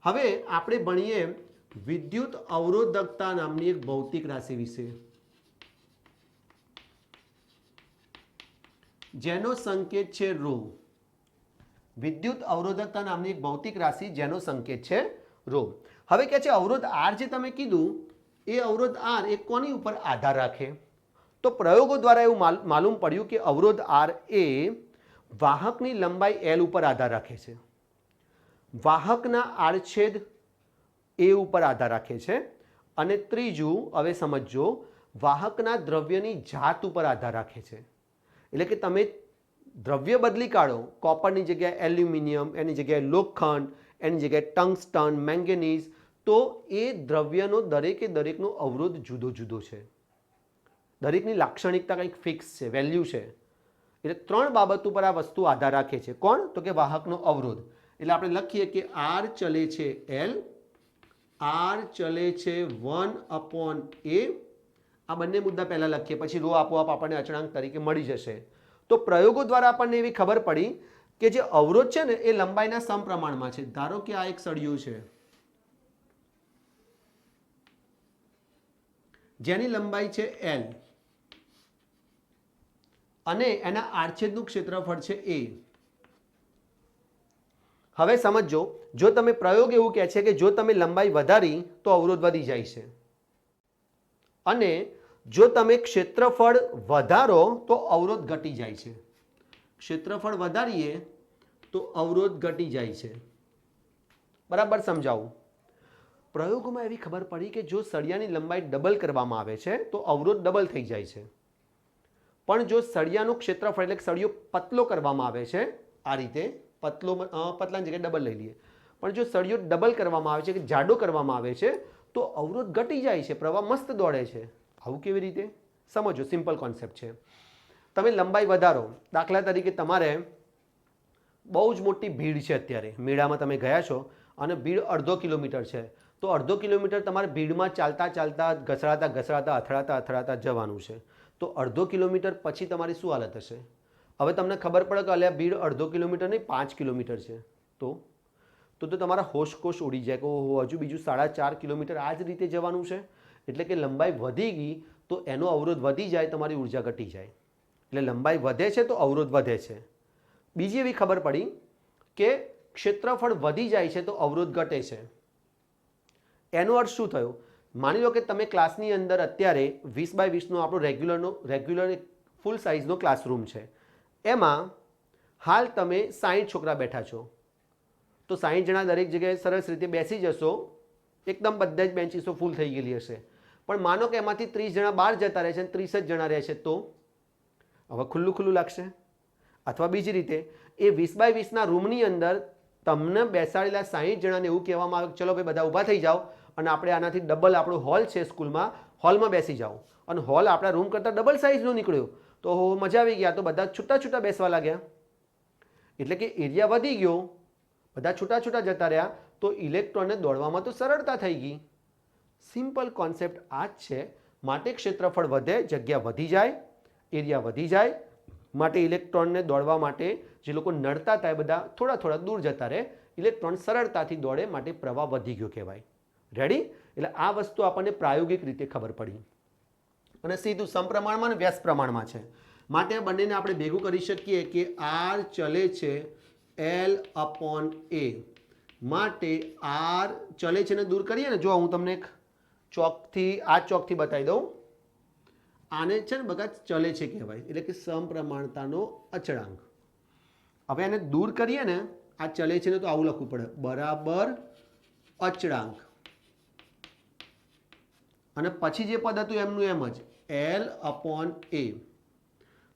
હવે આપણે ભણીએ વિદ્યુત અવરોધકતા નામની એક ભૌતિક રાશિ વિશે, જેનો સંકેત છે ρ. વિદ્યુત અવરોધકતા નામની એક ભૌતિક રાશિ જેનો સંકેત છે ρ. હવે કે છે અવરોધ R જે તમે કીધું એ અવરોધ R એ કોની ઉપર આધાર રાખે? તો પ્રયોગો દ્વારા એવું માલુમ પડ્યું કે અવરોધ R એ વાહકની લંબાઈ L ઉપર આધાર રાખે છે, વાહકના આડછેદ એ ઉપર આધાર રાખે છે, અને ત્રીજું હવે સમજો વાહકના દ્રવ્યની જાત ઉપર આધાર રાખે છે. એટલે કે તમે દ્રવ્ય બદલી કાઢો, કોપરની જગ્યાએ એલ્યુમિનિયમ, એની જગ્યાએ લોખંડ, એની જગ્યાએ ટંગસ્ટન, મેંગેનીઝ, તો એ દ્રવ્યનો દરેકે દરેકનો અવરોધ જુદો જુદો છે, દરેકની લાક્ષણિકતા કંઈક ફિક્સ છે, વેલ્યુ છે. એટલે ત્રણ બાબત ઉપર આ વસ્તુ આધાર રાખે છે. કોણ? તો કે વાહકનો અવરોધ. એટલે આપણે લખીએ કે R ચલે છે L, R ચલે છે 1/A. આ બંને મુદ્દા પહેલાં લખીએ, પછી ρ આપોઆપ આપણને અચળાંક તરીકે મળી જશે. તો પ્રયોગો દ્વારા આપણને એવી ખબર પડી કે જે અવરોધ છે ને એ લંબાઈના સમપ્રમાણમાં છે. ધારો કે આ એક સળિયો છે જેની લંબાઈ છે L અને એના આડછેદનું ક્ષેત્રફળ છે A. હવે સમજો, જો તમે પ્રયોગ એવું કહે છે કે જો તમે લંબાઈ વધારી તો અવરોધ વધી જાય છે, અને જો તમે ક્ષેત્રફળ વધારો તો અવરોધ ઘટી જાય છે. ક્ષેત્રફળ વધારીએ તો અવરોધ ઘટી જાય છે. બરાબર સમજાવું? પ્રયોગોમાં એવી ખબર પડી કે જો સળિયાની લંબાઈ ડબલ કરવામાં આવે છે તો અવરોધ ડબલ થઈ જાય છે, પણ જો સળિયાનું ક્ષેત્રફળ એટલે સળિયો પતલો કરવામાં આવે છે, આ રીતે પતલાની જગ્યાએ ડબલ લઈ લઈએ, પણ જો સળિયો ડબલ કરવામાં આવે છે કે જાડો કરવામાં આવે છે તો અવરોધ ઘટી જાય છે, પ્રવાહ મસ્ત દોડે છે. આવું કેવી રીતે? સમજો, સિમ્પલ કોન્સેપ્ટ છે. તમે લંબાઈ વધારો, દાખલા તરીકે તમારે બહુ જ મોટી ભીડ છે, અત્યારે મેળામાં તમે ગયા છો અને ભીડ 1/2 કિલોમીટર છે, તો 1/2 કિલોમીટર તમારે ભીડમાં ચાલતા ચાલતા ઘસડાતા ઘસડાતા અથડાતા અથડાતા જવાનું છે. તો 1/2 કિલોમીટર પછી તમારી શું હાલત હશે? હવે તમને ખબર પડે કે અલ્યા ભીડ 1/2 કિલોમીટર નહીં 5 કિલોમીટર છે, તો તમારા હોશકોશ ઉડી જાય કે ઓહો હજુ બીજું 4.5 કિલોમીટર આ જ રીતે જવાનું છે. એટલે કે લંબાઈ વધી ગઈ તો એનો અવરોધ વધી જાય, તમારી ઉર્જા ઘટી જાય. એટલે લંબાઈ વધે છે તો અવરોધ વધે છે. બીજી એવી ખબર પડી કે ક્ષેત્રફળ વધી જાય છે તો અવરોધ ઘટે છે. એનો અર્થ શું થયો? માની લો કે તમે ક્લાસની અંદર અત્યારે 20x20નો આપણો રેગ્યુલર ફૂલ સાઇઝનો ક્લાસરૂમ છે, એમાં હાલ તમે 60 છોકરા બેઠા છો, તો 60 જણા દરેક જગ્યાએ સરસ રીતે બેસી જશો, એકદમ બધા જ બેન્ચીસો ફૂલ થઈ ગયેલી હશે. પણ માનો કે એમાંથી 30 જણા બહાર જતા રહે છે અને 30 જ જણા રહે છે, તો હવે ખુલ્લું ખુલ્લું લાગશે. અથવા બીજી રીતે એ 20x20ના રૂમની અંદર તમને બેસાડેલા 60 જણાને એવું કહેવામાં આવે ચલો ભાઈ બધા ઊભા થઈ જાઓ અને આપણે આનાથી ડબલ આપણો હોલ છે સ્કૂલમાં, હોલમાં બેસી જાઓ, અને હોલ આપણા રૂમ કરતાં ડબલ સાઇઝનો નીકળ્યો, તો મજા આવી ગયા, તો બધા છૂટા છૂટા બેસવા લાગ્યા. એટલે કે એરિયા વધી ગયો, બધા છૂટા છૂટા જતા રહ્યા, તો ઇલેક્ટ્રોનને દોડવામાં તો સરળતા થઈ ગઈ. સિમ્પલ કોન્સેપ્ટ આ જ છે. માટે ક્ષેત્રફળ વધે, જગ્યા વધી જાય, એરિયા વધી જાય, માટે ઇલેક્ટ્રોનને દોડવા માટે જે લોકો નડતા હતા એ બધા થોડા થોડા દૂર જતા રહે, ઇલેક્ટ્રોન સરળતાથી દોડે, માટે પ્રવાહ વધી ગયો કહેવાય. રેડી? એટલે આ વસ્તુ આપણને પ્રાયોગિક રીતે ખબર પડી, અને સીધું સમપ્રમાણમાં અને વ્યસ્ત પ્રમાણમાં છે. માટે આ બંનેને આપણે ભેગું કરી શકીએ કે R ચલે છે L/A. માટે R ચલે છે ને દૂર કરીએ ને, જો હું તમને એક ચોકથી આ ચોકથી બતાવી દઉં, આને છે ને બગા ચલે છે કહેવાય, એટલે કે સમપ્રમાણતાનો અચળાંક. હવે એને દૂર કરીએ ને, આ ચલે છે ને તો આવું લખવું પડે, બરાબર અચળાંક, અને પછી જે પદ હતું એમનું એમ જ L/A.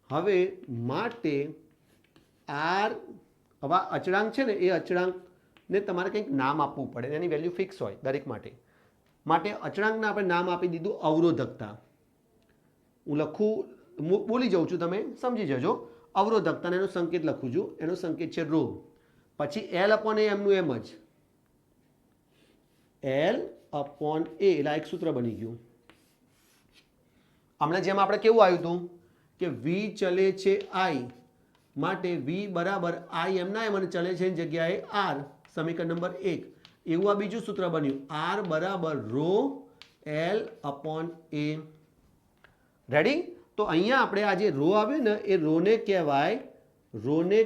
હવે માટે R, હવે અચળાંક છે ને એ અચળાંકને તમારે કંઈક નામ આપવું પડે, એની વેલ્યુ ફિક્સ હોય દરેક માટે. માટે અચળાંકને આપણે નામ આપી દીધું અવરોધકતા. હું લખું, બોલી જાઉં છું, તમે સમજી જજો. અવરોધકતાને એનો સંકેત લખું છું, એનો સંકેત છે ρ. પછી L/A એમનું એમ જ L/A, એટલે એક સૂત્ર બની ગયું. હમણાં જેમ આપણે કેવું આવ્યું હતું કે V ચલે છે I, માટે V બરાબર I એમના એમ, અને ચલે છે જગ્યાએ R, સમીકરણ નંબર 1. એવું આ બીજું સૂત્ર બન્યું, આર બરાબર રો એલ અપોન એ. રેડી? તો અહીંયા આપણે આ જે રો આવ્યું ને એ રોને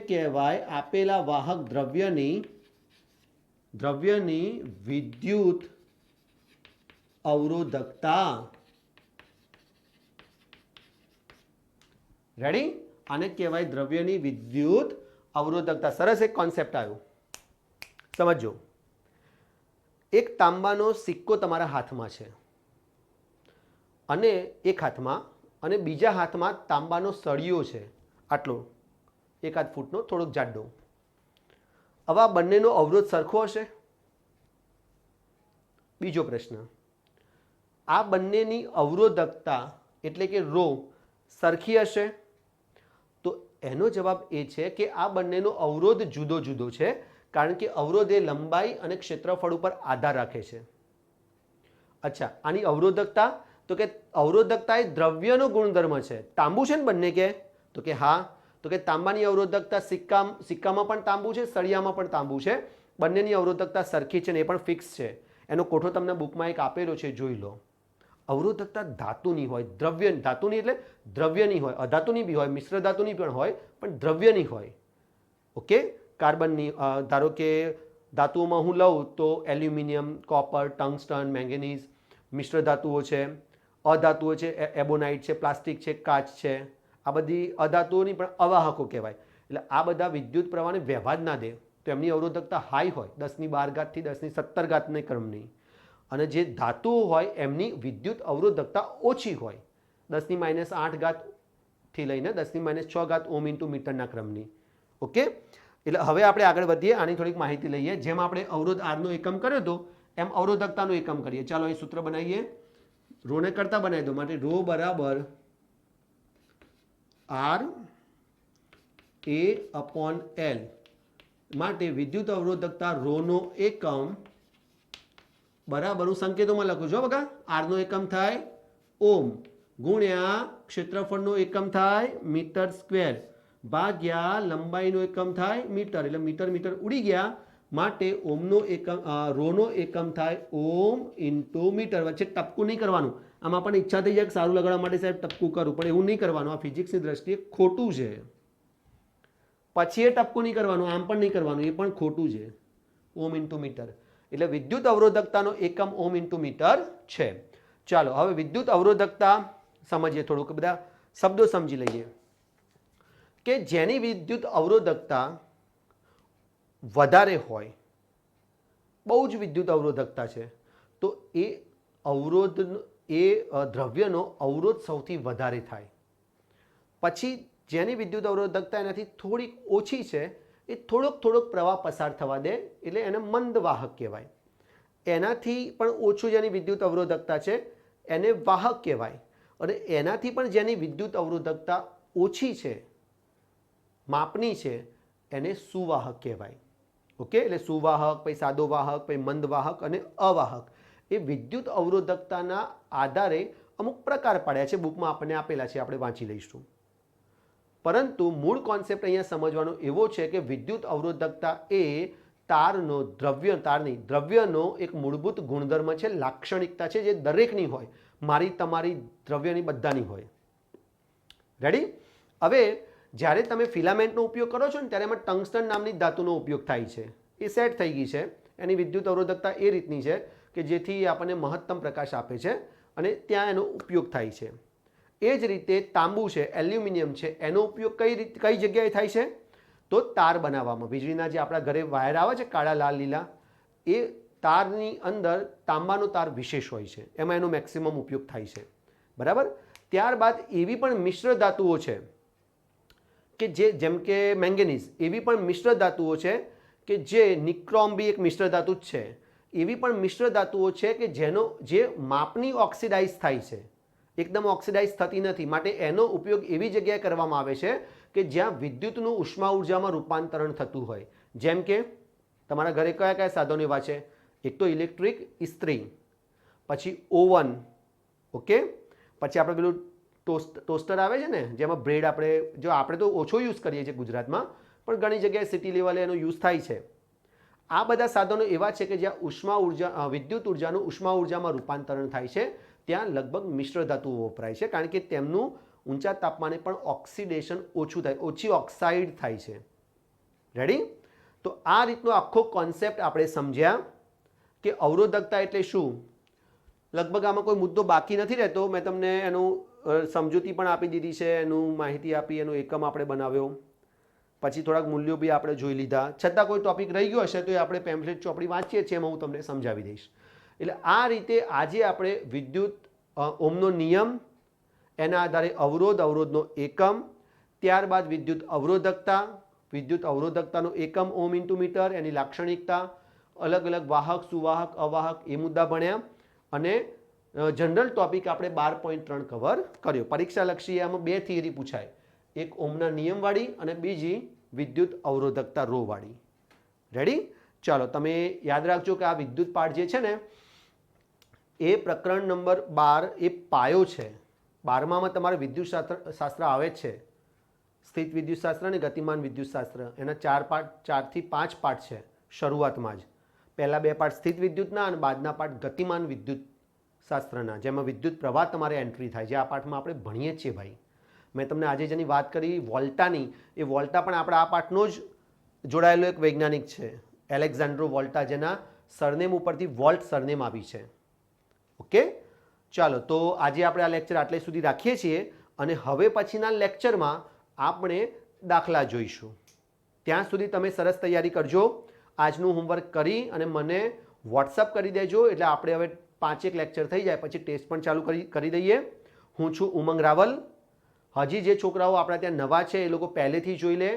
કહેવાય આપેલા વાહક દ્રવ્યની વિદ્યુત અવરોધકતા. રેડી? આને કહેવાય દ્રવ્યની વિદ્યુત અવરોધકતા. સરસ એક કોન્સેપ્ટ આવ્યો, સમજો. એક તાંબાનો સિક્કો તમારા હાથમાં છે અને એક હાથમાં, અને બીજા હાથમાં તાંબાનો સળિયો છે, આટલો 1 ફૂટનો, થોડોક જાડો. હવે આ બંનેનો અવરોધ સરખો હશે? બીજો પ્રશ્ન, આ બંનેની અવરોધકતા એટલે કે રો સરખી હશે? તો એનો જવાબ એ છે કે આ બંનેનો અવરોધ જુદો જુદો છે, કારણ કે અવરોધ એ લંબાઈ અને ક્ષેત્રફળ ઉપર આધાર રાખે છે. અચ્છા, આની અવરોધકતા, તો કે અવરોધકતા એ દ્રવ્યનો ગુણધર્મ છે. તાંબુ છે ને બંને, કે તો કે હા. તો કે તાંબાની અવરોધકતા સિક્કામાં પણ તાંબુ છે, સળિયામાં પણ તાંબુ છે. બંનેની અવરોધકતા સરખી છે ને એ પણ ફિક્સ છે. એનો કોઠો તમને બુકમાં એક આપેલો છે, જોઈ લો. અવરોધકતા ધાતુની હોય, ધાતુની એટલે દ્રવ્યની હોય, અધાતુની બી હોય, મિશ્ર ધાતુની પણ હોય, પણ દ્રવ્યની હોય. ઓકે, કાર્બનની, ધારો કે ધાતુઓમાં હું લઉં તો એલ્યુમિનિયમ, કોપર, ટંગસ્ટન, મેંગેનીઝ મિશ્ર ધાતુઓ છે. અધાતુઓ છે, એબોનાઇટ છે, પ્લાસ્ટિક છે, કાચ છે. આ બધી અધાતુઓની પણ અવાહકો કહેવાય. એટલે આ બધા વિદ્યુત પ્રવાહને વ્યવહાર ના દે, તો એમની અવરોધકતા હાઈ હોય, 10⁻12 થી 10⁻17 ક્રમની. અને જે ધાતુઓ હોય એમની વિદ્યુત અવરોધકતા ઓછી હોય, 10⁻8 થી લઈને 10⁻6 ઓમ ઇન્ટુ મીટરના ક્રમની. ઓકે, એટલે હવે આપણે આગળ વધીએ, આની થોડીક માહિતી લઈએ. જેમ આપણે અવરોધ આરનો એકમ કર્યો હતો એમ અવરોધકતાનો એકમ કરીએ. ચાલો અહીં સૂત્ર બનાવીએ, રોને કરતા બનાવી દો. માટે રો બરાબર આર એ અપોન એલ. માટે વિદ્યુત અવરોધકતા રોનો એકમ બરાબર, હું સંકેતોમાં લખું છું બકા, આરનો એકમ થાય ઓમ, ગુણ્યા ક્ષેત્રફળનો એકમ થાય મીટર સ્ક્વેર, ભાગ્યા લંબાઈનો એકમ થાય મીટર. એટલે મીટર મીટર ઉડી ગયા, માટે ઓમનો એકમ, રોનો એકમ થાય ઓમ ઇન્ટુ મીટર. વચ્ચે ટપકું નહીં કરવાનું. આમાં પણ ઈચ્છા થઈ જાય સારું લગાડવા માટે સાહેબ ટપકું કરું, પણ એવું નહીં કરવાનું. આ ફિઝિક્સની દ્રષ્ટિએ ખોટું છે. પછી એ ટપકું નહીં કરવાનું, આમ પણ નહીં કરવાનું, એ પણ ખોટું છે. ઓમ ઇન્ટુ મીટર. એટલે વિદ્યુત અવરોધકતાનો એકમ ઓમ ઇન્ટુ મીટર છે. ચાલો હવે વિદ્યુત અવરોધકતા સમજીએ, થોડુંક બધા શબ્દો સમજી લઈએ. કે જેની વિદ્યુત અવરોધકતા વધારે હોય, બહુ જ વિદ્યુત અવરોધકતા છે, તો એ દ્રવ્યનો અવરોધ સૌથી વધારે થાય. પછી જેની વિદ્યુત અવરોધકતા એનાથી થોડીક ઓછી છે, એ થોડોક પ્રવાહ પસાર થવા દે, એટલે એને મંદ વાહક કહેવાય. એનાથી પણ ઓછું જેની વિદ્યુત અવરોધકતા છે એને વાહક કહેવાય. અને એનાથી પણ જેની વિદ્યુત અવરોધકતા ઓછી છે, માપની છે, એને સુવાહક કહેવાય. ઓકે, એટલે સુવાહક, પછી સાદો વાહક, પછી મંદ વાહક અને અવાહક. એ વિદ્યુત અવરોધકતાના આધારે અમુક પ્રકાર પાડ્યા છે, બુકમાં આપણને આપેલા છે, આપણે વાંચી લઈશું. પરંતુ મૂળ કોન્સેપ્ટ અહીંયા સમજવાનો એવો છે કે વિદ્યુત અવરોધકતા એ દ્રવ્યનો એક મૂળભૂત ગુણધર્મ છે, લાક્ષણિકતા છે, જે દરેકની હોય, મારી, તમારી, દ્રવ્યની, બધાની હોય. રેડી? હવે જ્યારે તમે ફિલામેન્ટનો ઉપયોગ કરો છો ને, ત્યારે એમાં ટંગસ્ટન નામની ધાતુનો ઉપયોગ થાય છે. એ સેટ થઈ ગઈ છે. એની વિદ્યુત અવરોધકતા એ રીતની છે કે જેથી આપણને મહત્તમ પ્રકાશ આપે છે, અને ત્યાં એનો ઉપયોગ થાય છે. એ જ રીતે તાંબુ છે, એલ્યુમિનિયમ છે, એનો ઉપયોગ કઈ જગ્યાએ થાય છે? તો તાર બનાવવામાં. વીજળીના જે આપણા ઘરે વાયર આવે છે, કાળા, લાલ, લીલા, એ તારની અંદર તાંબાનો તાર વિશેષ હોય છે, એમાં એનો મેક્સિમમ ઉપયોગ થાય છે. બરાબર? ત્યારબાદ એવી પણ મિશ્ર ધાતુઓ છે કે જેમ કે મેંગેનીઝ, એવી પણ મિશ્ર ધાતુઓ છે કે જે નિક્રોમ બી એક મિશ્ર ધાતુ જ છે. એવી પણ મિશ્ર ધાતુઓ છે કે જે માપની ઓક્સિડાઇઝ થાય છે, એકદમ ઓક્સિડાઇઝ થતી નથી. માટે એનો ઉપયોગ એવી જગ્યાએ કરવામાં આવે છે કે જ્યાં વિદ્યુતનું ઉષ્મા ઉર્જામાં રૂપાંતરણ થતું હોય. જેમ કે તમારા ઘરે કયા કયા સાધનો એવા છે? એક તો ઇલેક્ટ્રિક ઇસ્ત્રી, પછી ઓવન, ઓકે, પછી આપણે પેલું ટોસ્ટર આવે છે ને, જેમાં બ્રેડ આપણે તો ઓછો યુઝ કરીએ છીએ ગુજરાતમાં, પણ ઘણી જગ્યાએ સિટી લેવલે એનો યુઝ થાય છે. આ બધા સાધનો એવા છે કે જ્યાં ઉષ્મા ઉર્જા વિદ્યુત ઉર્જાનું ઉષ્મા ઉર્જામાં રૂપાંતરણ થાય છે, ત્યાં લગભગ મિશ્ર ધાતુઓ વપરાય છે, કારણ કે તેમનું ઊંચા તાપમાને પણ ઓક્સિડેશન ઓછું થાય, ઓછી ઓક્સાઇડ થાય છે. રેડી? તો આ રીતનો આખો કોન્સેપ્ટ આપણે સમજ્યા કે અવરોધકતા એટલે શું. લગભગ આમાં કોઈ મુદ્દો બાકી નથી રહેતો. મેં તમને એનું સમજૂતી પણ આપી દીધી છે, એનું માહિતી આપી, એનો એકમ આપણે બનાવ્યો, પછી થોડાક મૂલ્યો બી આપણે જોઈ લીધા. છતાં કોઈ ટોપિક રહી ગયો હશે તો એ આપણે પેમ્ફલેટ ચોપડી વાંચીએ છીએ, એમાં હું તમને સમજાવી દઈશ. એટલે આ રીતે આજે આપણે વિદ્યુત ઓહમનો નિયમ, એના આધારે અવરોધ, અવરોધનો એકમ, ત્યારબાદ વિદ્યુત અવરોધકતાનો એકમ ઓહમ ઇન્ટુ મીટર, એની લાક્ષણિકતા, અલગ અલગ વાહક, સુવાહક, અવાહક એ મુદ્દા ભણ્યા અને જનરલ ટોપિક આપણે 12.3 કવર કર્યો. પરીક્ષાલક્ષી આમાં 2 થિયરી પૂછાય, એક ઓહમના નિયમવાળી અને બીજી વિદ્યુત અવરોધકતા રો વાળી. રેડી? ચાલો તમે યાદ રાખજો કે આ વિદ્યુત પાઠ જે છે ને એ પ્રકરણ નંબર 12 એ પાયો છે. 12માં તમારે વિદ્યુત શાસ્ત્ર આવે જ છે, સ્થિત વિદ્યુતશાસ્ત્ર અને ગતિમાન વિદ્યુતશાસ્ત્ર. એના 4 થી 5 પાઠ છે શરૂઆતમાં જ. પહેલા 2 પાઠ સ્થિત વિદ્યુતના અને બાદના પાઠ ગતિમાન વિદ્યુત શાસ્ત્રના, જેમાં વિદ્યુત પ્રવાહ તમારે એન્ટ્રી થાય, જે આ પાઠમાં આપણે ભણીએ છીએ ભાઈ. મેં તમને આજે જેની વાત કરી વોલ્ટાની, એ વોલ્ટા પણ આપણા આ પાઠનો જ જોડાયેલો એક વૈજ્ઞાનિક છે, એલેક્ઝાન્ડ્રો વોલ્ટા, જેના સરનેમ ઉપરથી વોલ્ટ સરનેમ આવી છે. ઓકે, ચાલો તો આજે આપણે આ લેક્ચર આટલે સુધી રાખીએ છીએ અને હવે પછીના લેક્ચરમાં આપણે દાખલા જોઈશું. ત્યાં સુધી તમે સરસ તૈયારી કરજો. આજનું હોમવર્ક કરી અને મને વોટ્સઅપ કરી દેજો, એટલે આપણે હવે 5 લેક્ચર થઈ જાય પછી ટેસ્ટ પણ ચાલુ કરી દઈએ. હું છું ઉમંગ રાવલ. હજી જે છોકરાઓ આપણા ત્યાં નવા છે એ લોકો પહેલેથી જોઈ લે.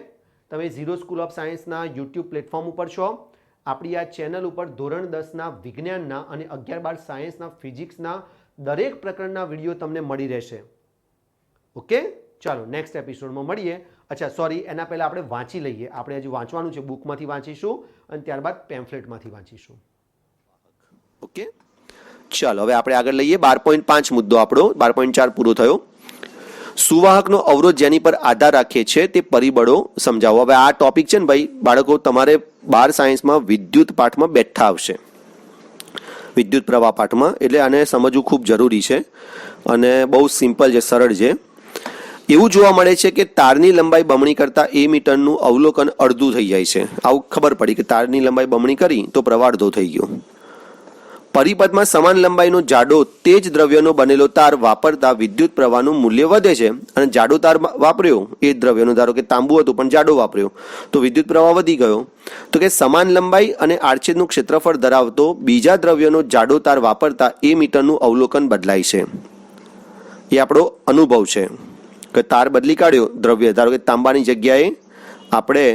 તમે ઝીરો સ્કૂલ ઓફ સાયન્સના યુટ્યુબ પ્લેટફોર્મ ઉપર છો. આપણી આ ચેનલ ઉપર ધોરણ 10ના વિજ્ઞાનના અને 11-12 સાયન્સના, ફિઝિક્સના દરેક પ્રકરણના વિડીયો તમને મળી રહેશે. ઓકે, ચાલો નેક્સ્ટ એપિસોડમાં મળીએ. અચ્છા સોરી, એના પહેલાં આપણે વાંચી લઈએ. આપણે હજુ વાંચવાનું છે, બુકમાંથી વાંચીશું અને ત્યારબાદ પેમ્ફલેટમાંથી વાંચીશું. ઓકે, ચાલો હવે આપણે આગળ લઈએ. 12.5 મુદ્દો આપણો 12.4 પૂરો થયો. સુવાહકનો અવરોધ જેની પર આધાર રાખે છે તે પરિબળો સમજાવો. હવે આ ટોપિક છે ને ભાઈ બાળકો, તમારે 12 સાયન્સમાં વિદ્યુત પાઠમાં બેઠા આવશે, વિદ્યુત પ્રવાહ પાઠમાં, એટલે આને સમજવું ખૂબ જરૂરી છે અને બહુ સિમ્પલ છે, સરળ છે. એવું જોવા મળે છે કે તારની લંબાઈ બમણી કરતા એ મીટરનું અવલોકન અડધું થઈ જાય છે. આવું ખબર પડી કે તારની લંબાઈ બમણી કરી તો પ્રવાહ અડધો થઈ ગયો. પરિપથમાં સમાન લંબાઈનો જાડો તે જ દ્રવ્યનો બનેલો તાર વાપરતા વિદ્યુત પ્રવાહનું મૂલ્ય વધે છે, અને જાડો તાર વાપર્યો એ દ્રવ્યનો, ધારો કે તાંબુ હતું પણ જાડો વાપર્યો તો વિદ્યુત પ્રવાહ વધી ગયો. તો કે સમાન લંબાઈ અને આડછેદનું ક્ષેત્રફળ ધરાવતો બીજા દ્રવ્યનો જાડો તાર વાપરતા એ મીટરનું અવલોકન બદલાય છે. એ આપણો અનુભવ છે કે તાર બદલી કાઢ્યો દ્રવ્ય, ધારો કે તાંબાની જગ્યાએ આપણે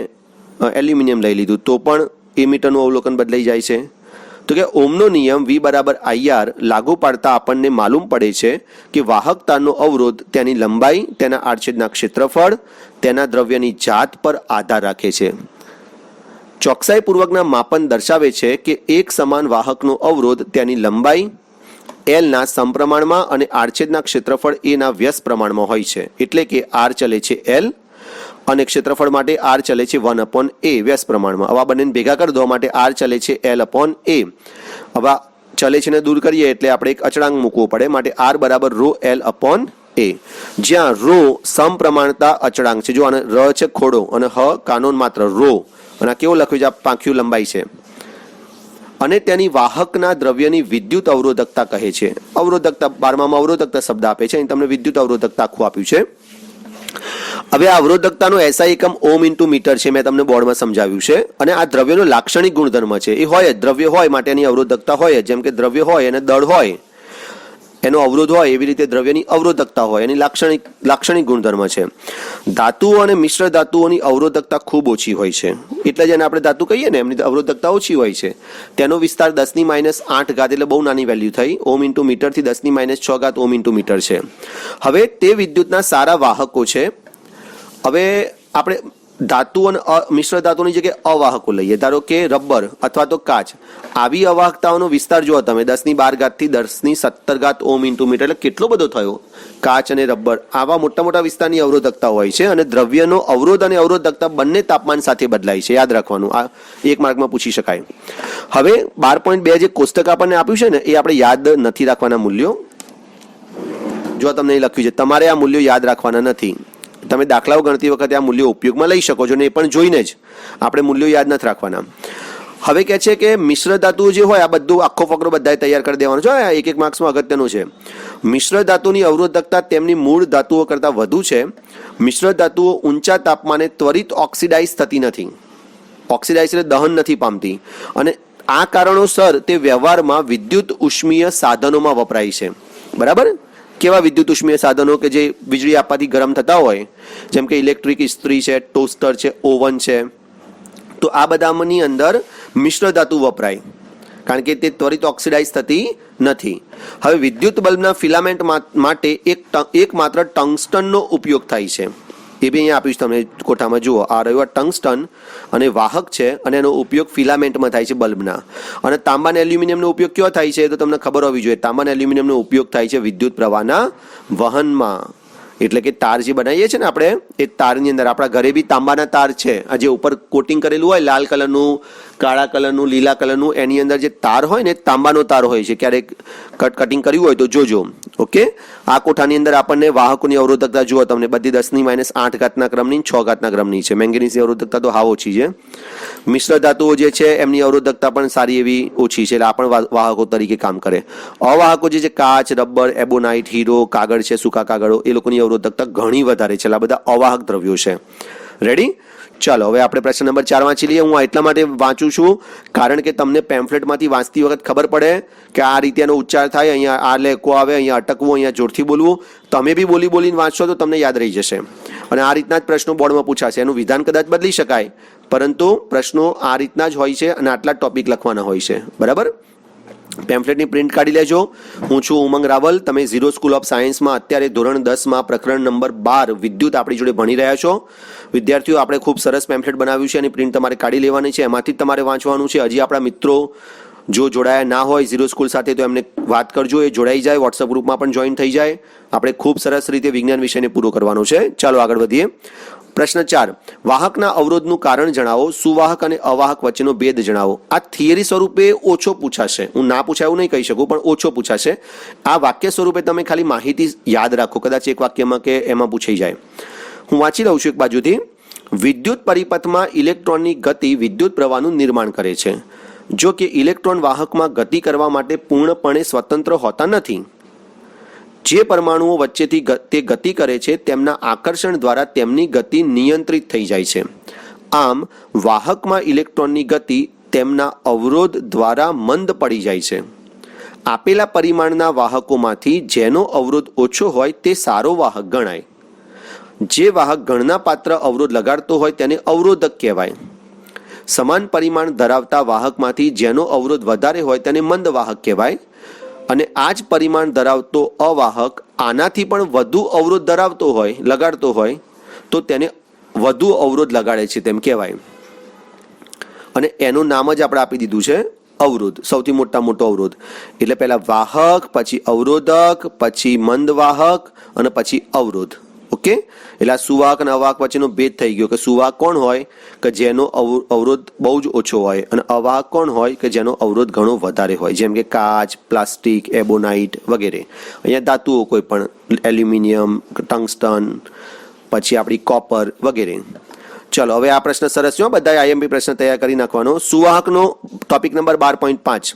એલ્યુમિનિયમ લઈ લીધું તો પણ એ મીટરનું અવલોકન બદલાઈ જાય છે. તો કે ઓહમનો નિયમ V = IR લાગુ પાડતા આપણને માલુમ પડે છે કે વાહક તારનો અવરોધ તેની લંબાઈ, તેના આડછેદના ક્ષેત્રફળ, તેના દ્રવ્યની જાત પર આધાર રાખે છે. ચોકસાઈપૂર્વકના માપન દર્શાવે છે કે એક સમાન વાહકનો અવરોધ તેની લંબાઈ L ના સમપ્રમાણમાં અને આડછેદના ક્ષેત્રફળ A ના વ્યસ્ત પ્રમાણમાં હોય છે. એટલે કે R ચલે છે L અને ક્ષેત્રફળ માટે R ચલે છે 1/A વ્યસ્ત પ્રમાણમાં. હવે બંનેને ભેગા કરી દો માટે R ચલે છે L/A. હવે ચલે છે ને દૂર કરીએ એટલે આપણે એક અચળાંક મૂકવો પડે, માટે R = ρL/A, જ્યાં ρ સમપ્રમાણતા અચળાંક છે. જો આને R છે ખોડો અને H કાનોન માત્ર ρ, અને આ કેવો લખ્યું છે, આ પાંખ્યું લંબાઈ છે, અને તેની વાહકના દ્રવ્યની વિદ્યુત અવરોધકતા કહે છે. અવરોધકતા 12માં અવરોધકતા શબ્દ આપે છે, અહીં તમને વિદ્યુત અવરોધકતા આખું આપ્યું છે. હવે આ અવરોધકતાનો SI એકમ ઓહમ ઇન્ટુ મીટર છે, મેં તમને બોર્ડમાં સમજાવ્યું છે. અને આ દ્રવ્યનો લાક્ષણિક ગુણધર્મ છે, એ હોય જ, દ્રવ્ય હોય માટે એની અવરોધકતા હોય જ. જેમ કે દ્રવ્ય હોય અને દળ હોય એનો અવરોધ હોય, એવી રીતે દ્રવ્યની અવરોધકતા હોય, એની લાક્ષણિક ગુણધર્મ છે. ધાતુઓ અને મિશ્ર ધાતુઓની અવરોધકતા ખૂબ ઓછી હોય છે, એટલે જેને આપણે ધાતુ કહીએ ને એમની અવરોધકતા ઓછી હોય છે. તેનો વિસ્તાર 10⁻8 એટલે બહુ નાની વેલ્યુ થઈ, ઓહમ ઇન્ટુ મીટરથી 10⁻6 ઓહમ ઇન્ટુ મીટર છે. હવે તે વિદ્યુતના સારા વાહકો છે. હવે આપણે ધાતુ અને મિશ્ર ધાતુની જગ્યાએ અવાહકો લઈએ, ધારો કે રબર અથવા તો કાચ, આવી અવાહકતાઓનો વિસ્તાર જુઓ તમે 10⁻12 થી 10⁻17 ઓમ ઇન્ટુ મીટર, એટલે કેટલો બધો થયો. કાચ અને રબર આવા મોટા મોટા વિસ્તારની અવરોધકતા હોય છે અને દ્રવ્યનો અવરોધ અને અવરોધકતા બંને તાપમાન સાથે બદલાય છે, યાદ રાખવાનું. આ એક માર્કમાં પૂછી શકાય. હવે 12.2 જે કોષ્ટક આપણને આપ્યું છે ને, એ આપણે યાદ નથી રાખવાના મૂલ્યો. જો તમને એ લખ્યું છે, તમારે આ મૂલ્યો યાદ રાખવાના નથી. તમે દાખલાઓ ગણતી વખતે આ મૂલ્યો ઉપયોગમાં લઈ શકો છો ને, એ પણ જોઈને જ, આપણે મૂલ્યો યાદ નથી રાખવાના. હવે કહે છે કે મિશ્ર ધાતુઓ જે હોય, આ બધું આખો ફકરો બધાએ તૈયાર કરી દેવાનો છે, એક એક માર્ક્સમાં અગત્યનું છે. મિશ્ર ધાતુની અવરોધકતા તેમની મૂળ ધાતુઓ કરતાં વધુ છે. મિશ્ર ધાતુઓ ઊંચા તાપમાને ત્વરિત ઓક્સિડાઇઝ થતી નથી, ઓક્સિડાઇઝ એટલે દહન નથી પામતી, અને આ કારણોસર તે વ્યવહારમાં વિદ્યુત ઉષ્મીય સાધનોમાં વપરાય છે. બરાબર? કેવા વિદ્યુત ઉષ્મીય સાધનો કે જે વીજળી આપવાથી ગરમ થતા હોય, જેમ કે ઇલેક્ટ્રિક ઇસ્ત્રી છે, ટોસ્ટર છે, ઓવન છે, તો આ બધાની અંદર મિશ્ર ધાતુ વપરાય, કારણ કે તે ત્વરિત ઓક્સિડાઇઝ થતી નથી. હવે વિદ્યુત બલ્બના ફિલામેન્ટ માટે એક માત્ર ટંગસ્ટનનો ઉપયોગ થાય છે. એ બી અહીંયા આપીશ તમને કોઠામાં. જુઓ, આ રહ્યું ટંગસ્ટન અને વાહક છે, અને એનો ઉપયોગ ફિલામેન્ટમાં થાય છે બલ્બના. અને તાંબા અને એલ્યુમિનિયમનો ઉપયોગ ક્યાં થાય છે તો તમને ખબર હોવી જોઈએ. તાંબા અને એલ્યુમિનિયમનો ઉપયોગ થાય છે વિદ્યુત પ્રવાહના વહનમાં. એટલે કે તાર જે બનાવીએ છીએ ને આપણે, એ તારની અંદર આપણા ઘરે બી તાંબાના તાર છે, આ જે ઉપર કોટિંગ કરેલું હોય લાલ કલરનું, કાળા કલરનું, લીલા કલરનું, એની અંદર જે તાર હોય ને તાંબાનો તાર હોય છે. ક્યારેક કટિંગ કર્યું હોય તો જોજો. ઓકે, આ કોઠાની અંદર આપણને વાહકોની અવરોધકતા જુઓ તમને, બધી 10⁻8 ઘાતના ક્રમની, 6 ઘાતના ક્રમની છે. મેંગેનીઝની અવરોધકતા તો હાવ ઓછી છે. મિશ્ર ધાતુઓ જે છે એમની અવરોધકતા પણ સારી એવી ઓછી છે, એટલે આ પણ વાહકો તરીકે કામ કરે. અવાહકો જે છે કાચ, રબર, એબોનાઇટ, હીરો, કાગળ છે, સૂકા કાગળો, એ લોકોની અવરોધકતા ઘણી વધારે છે. એટલે આ બધા અવાહક દ્રવ્યો છે. રેડી? ચાલો, હવે આપણે પ્રશ્ન નંબર 4 વાંચી લઈએ. હું એટલા માટે વાંચું છું કારણ કે તમને પેમ્ફલેટમાંથી વાંચતી વખત ખબર પડે કે આ રીતે એનો ઉચ્ચાર થાય, અહીંયા આ લેકો આવે, અહીંયા અટકવું, અહીંયા જોરથી બોલવું. તમે બી બોલીને વાંચશો તો તમને યાદ રહી જશે. અને આ રીતના જ પ્રશ્નો બોર્ડમાં પૂછાશે. એનું વિધાન કદાચ બદલી શકાય, પરંતુ પ્રશ્નો આ રીતના જ હોય છે અને આટલા જ ટોપિક લખવાના હોય છે. બરાબર? પેમ્ફલેટની પ્રિન્ટ કાઢી લેજો. હું છું ઉમંગ રાવલ. તમે ઝીરો સ્કૂલ ઓફ સાયન્સમાં અત્યારે ધોરણ 10માં પ્રકરણ નંબર 12 વિદ્યુત આપણી જોડે ભણી રહ્યા છો. વિદ્યાર્થીઓ, આપણે ખૂબ સરસ પેમ્ફલેટ બનાવ્યું છે, એની પ્રિન્ટ તમારે કાઢી લેવાની છે, એમાંથી જ તમારે વાંચવાનું છે. હજી આપણા મિત્રો જો જોડાયા ના હોય ઝીરો સ્કૂલ સાથે તો એમને વાત કરજો, એ જોડાઈ જાય, વોટ્સઅપ ગ્રુપમાં પણ જોઈન થઈ જાય. આપણે ખૂબ સરસ રીતે વિજ્ઞાન વિષયને પૂરો કરવાનો છે. ચાલો આગળ વધીએ. પ્રશ્ન 4, વાહકના અવરોધનું કારણ જણાવો, સુવાહક અને અવાહક વચ્ચેનો ભેદ જણાવો. આ થિયરી સ્વરૂપે ઓછો પૂછાશે, હું ના પૂછાય એવું નહીં કહી શકું, પણ ઓછો પૂછાશે. આ વાક્ય સ્વરૂપે તમે ખાલી માહિતી યાદ રાખો, કદાચ એક વાક્યમાં કે એમાં પૂછાઈ જાય. હું વાંચી લઉં છું એક બાજુથી. વિદ્યુત પરિપથમાં ઇલેક્ટ્રોનની ગતિ વિદ્યુત પ્રવાહનું નિર્માણ કરે છે. જો કે ઇલેક્ટ્રોન વાહકમાં ગતિ કરવા માટે પૂર્ણપણે સ્વતંત્ર હોતા નથી. જે પરમાણુઓ વચ્ચેથી તે ગતિ કરે છે તેમના આકર્ષણ દ્વારા તેમની ગતિ નિયંત્રિત થઈ જાય છે. આમ વાહકમાં ઇલેક્ટ્રોનની ગતિ તેમના અવરોધ દ્વારા મંદ પડી જાય છે. આપેલા પરિમાણના વાહકોમાંથી જેનો અવરોધ ઓછો હોય તે સારો વાહક ગણાય. જે વાહક ગણના પાત્ર અવરોધ લગાડતો હોય તેને અવરોધક કહેવાય. સમાન પરિમાણ ધરાવતા વાહકમાંથી જેનો અવરોધ વધારે હોય તેને મંદ વાહક કહેવાય. અને આ જ પરિમાણ ધરાવતો અવાહક આનાથી પણ વધુ અવરોધ ધરાવતો હોય, લગાડતો હોય, તો તેને વધુ અવરોધ લગાડે છે તેમ કહેવાય. અને એનું નામ જ આપણે આપી દીધું છે અવરોધ, સૌથી મોટો અવરોધ. એટલે પહેલા વાહક, પછી અવરોધક, પછી મંદ વાહક અને પછી અવરોધ. ઓકે, એટલે આ સુવાહક અને અવાહક વચ્ચેનો ભેદ થઈ ગયો કે સુવાહક કોણ હોય કે જેનો અવરોધ બહુ જ ઓછો હોય, અને અવાહક કોણ હોય કે જેનો અવરોધ ઘણો વધારે હોય, જેમ કે કાચ, પ્લાસ્ટિક, એબોનાઇટ વગેરે. અહીંયા ધાતુઓ કોઈ પણ એલ્યુમિનિયમ, ટંગસ્ટન, પછી આપણી કોપર વગેરે. ચલો, હવે આ પ્રશ્ન સરસ છે, બધા આઈએમપી પ્રશ્ન તૈયાર કરી નાખવાનો. સુવાહકનો ટોપિક નંબર 12.5.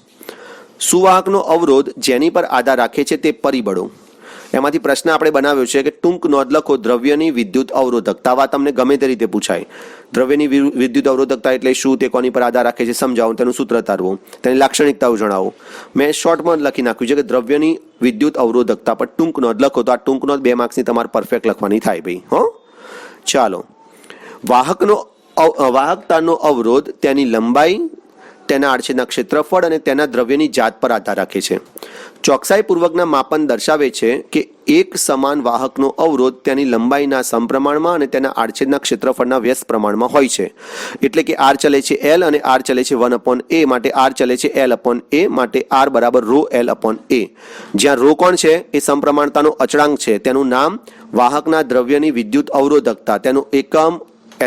સુવાહકનો અવરોધ જેની પર આધાર રાખે છે તે પરિબળો. એમાંથી પ્રશ્ન આપણે બનાવ્યો છે કે ટૂંક નોંધ લખો, દ્રવ્યની વિદ્યુત અવરોધકતા. આ તમને ગમે તે રીતે પૂછાય. દ્રવ્યની વિદ્યુત અવરોધકતા એટલે શું, તે કોની પર આધાર રાખે છે સમજાવો, તેનું સૂત્ર તારવો, તેની લાક્ષણિકતાઓ જણાવો. મેં શોર્ટમાં લખી નાખ્યું છે કે દ્રવ્યની વિદ્યુત અવરોધકતા પર ટૂંક નોંધ લખો. તો આ ટૂંક નોંધ 2 માર્ક્સની તમારે પરફેક્ટ લખવાની થાય ભાઈ. હો, ચાલો. વાહકતાનો અવરોધ તેની લંબાઈ, તેના આડછેદના ક્ષેત્રફળ અને તેના દ્રવ્યની જાત પર આધાર રાખે છે. ચોકસાઈપૂર્વકના માપન દર્શાવે છે કે એક સમાન વાહકનો અવરોધ તેની લંબાઈના સમપ્રમાણમાં અને તેના આડછેદના ક્ષેત્રફળના વ્યસ્ત પ્રમાણમાં હોય છે. એટલે કે આર ચલે છે એલ અને આર ચલે છે 1/a માટે આર ચલે છે L/a માટે આર બરાબર રો L/a. જ્યાં રો કોણ છે એ સમપ્રમાણતાનો અચળાંક છે. તેનું નામ વાહકના દ્રવ્યની વિદ્યુત અવરોધકતા, તેનું એકમ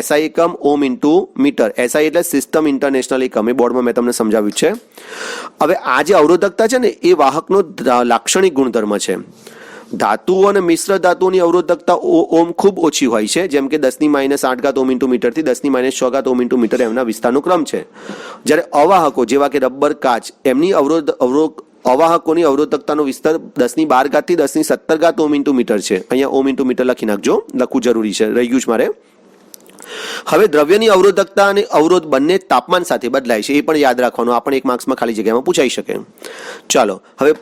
એસઆઈ એકમ ઓમ ઇન્ટુ મીટર. એસઆઈ એટલે સિસ્ટમ ઇન્ટરનેશનલ એકમ, એ બોર્ડમાં મેં તમને સમજાવ્યું છે. હવે આ જે અવરોધકતા છે ને એ વાહકનો લાક્ષણિક ગુણધર્મ છે. ધાતુઓ અને મિશ્ર ધાતુઓની અવરોધકતા ઓમ ખૂબ ઓછી હોય છે, જેમ કે 10⁻8 ઓમ ઇન્ટુ મીટરથી 10⁻6 ઓમ ઇન્ટુ મીટર એમના વિસ્તારનો ક્રમ છે. જ્યારે અવાહકો જેવા કે રબર, કાચ, એમની અવાહકોની અવરોધકતાનો વિસ્તાર 10⁻12 થી 10⁻17 ઓમ ઇન્ટુ મીટર છે. અહીંયા ઓમ ઇન્ટુ મીટર લખી નાખજો, લખવું જરૂરી છે, રહી ગયું છે મારે. હવે દ્રવ્યની અવરોધકતા અને અવરોધ બંને તાપમાન સાથે બદલાય છે, એ પણ યાદ રાખવાનું. આ પણ એક માર્ક્સમાં ખાલી જગ્યામાં પૂછાઈ શકે. ચાલો હવે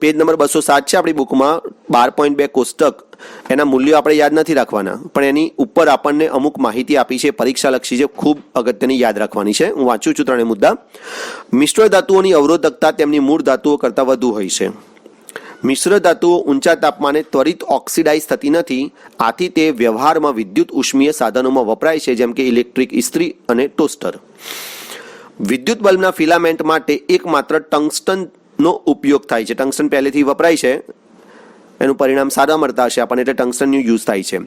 પેજ નંબર 207 છે આપણી બુકમાં, 12.2 કોષ્ટક. એના મૂલ્યો આપણે યાદ નથી રાખવાના, પણ એની ઉપર આપણને અમુક માહિતી આપી છે, પરીક્ષાલક્ષી છે, ખૂબ અગત્યની યાદ રાખવાની છે. હું વાંચું છું ત્રણેય મુદ્દા. મિશ્ર ધાતુઓની અવરોધકતા તેમની મૂળ ધાતુઓ કરતાં વધુ હોય છે. મિશ્ર ધાતુઓ ઊંચા તાપમાને ત્વરિત ઓક્સિડાઇઝ થતી નથી, આથી તે વ્યવહારમાં વિદ્યુત ઉષ્મીય સાધનોમાં વપરાય છે, જેમ કે ઇલેક્ટ્રિક ઇસ્ત્રી અને ટોસ્ટર. વિદ્યુત બલ્બના ફિલામેન્ટ માટે એકમાત્ર ટંગસ્ટનનો ઉપયોગ થાય છે. ટંગસ્ટન પહેલેથી વપરાય છે, એનું પરિણામ સારા મળતા હશે આપણને, એટલે ટંગસ્ટનનો યુઝ થાય છે.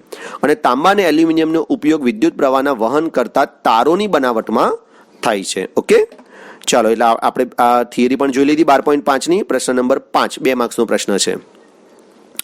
અને તાંબા અને એલ્યુમિનિયમનો ઉપયોગ વિદ્યુત પ્રવાહના વહન કરતા તારોની બનાવટમાં થાય છે. ઓકે, ચાલો એટલે આપણે આ થિયરી પણ જોઈ લીધી 12.5ની. પ્રશ્ન નંબર 5 2 માર્ક્સનો પ્રશ્ન છે.